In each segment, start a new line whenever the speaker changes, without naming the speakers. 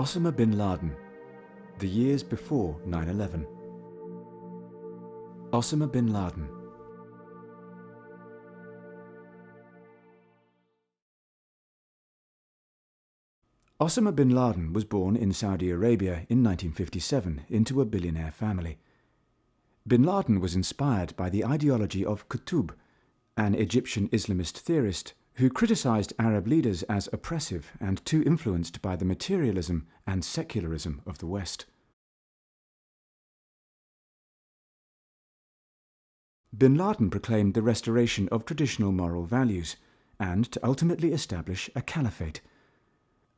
Osama Bin Laden, the years before 9/11. Osama Bin Laden. Osama Bin Laden was born in Saudi Arabia in 1957 into a billionaire family. Bin Laden was inspired by the ideology of Qutb, an Egyptian Islamist theorist who criticized Arab leaders as oppressive and too influenced by the materialism and secularism of the West. Bin Laden proclaimed the restoration of traditional moral values and to ultimately establish a caliphate,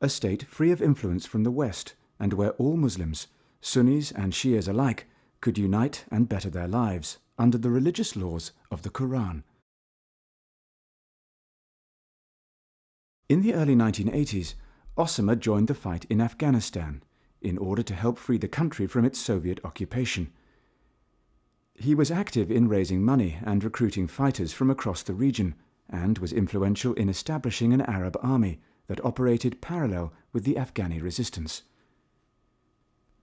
a state free of influence from the West and where all Muslims, Sunnis and Shias alike, could unite and better their lives under the religious laws of the Quran. In the early 1980s, Osama joined the fight in Afghanistan in order to help free the country from its Soviet occupation. He was active in raising money and recruiting fighters from across the region and was influential in establishing an Arab army that operated parallel with the Afghani resistance.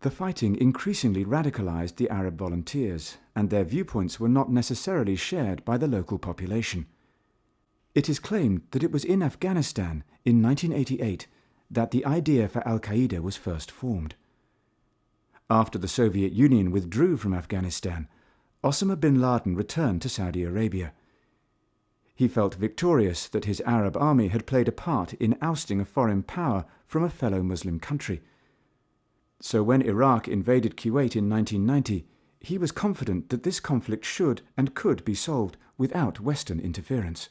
The fighting increasingly radicalized the Arab volunteers, and their viewpoints were not necessarily shared by the local population. It is claimed that it was in Afghanistan in 1988 that the idea for Al-Qaeda was first formed. After the Soviet Union withdrew from Afghanistan, Osama bin Laden returned to Saudi Arabia. He felt victorious that his Arab army had played a part in ousting a foreign power from a fellow Muslim country. So when Iraq invaded Kuwait in 1990, he was confident that this conflict should and could be solved without Western interference.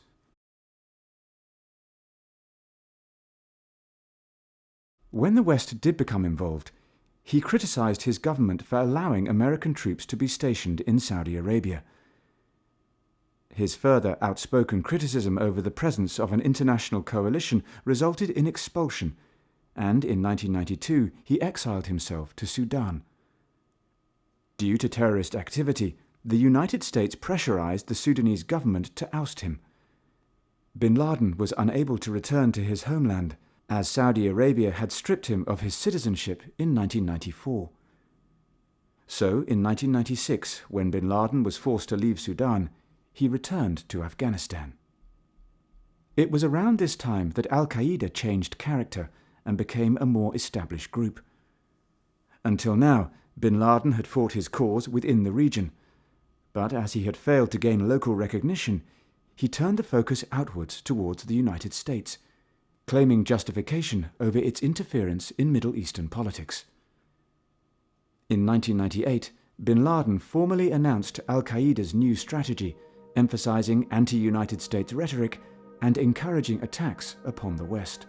When the West did become involved, he criticized his government for allowing American troops to be stationed in Saudi Arabia. His further outspoken criticism over the presence of an international coalition resulted in expulsion, and in 1992 he exiled himself to Sudan. Due to terrorist activity, the United States pressurized the Sudanese government to oust him. Bin Laden was unable to return to his homeland, as Saudi Arabia had stripped him of his citizenship in 1994. So, in 1996, when Bin Laden was forced to leave Sudan, he returned to Afghanistan. It was around this time that Al-Qaeda changed character and became a more established group. Until now, Bin Laden had fought his cause within the region, but as he had failed to gain local recognition, he turned the focus outwards towards the United States, claiming justification over its interference in Middle Eastern politics. In 1998, Bin Laden formally announced Al-Qaeda's new strategy, emphasizing anti-United States rhetoric and encouraging attacks upon the West.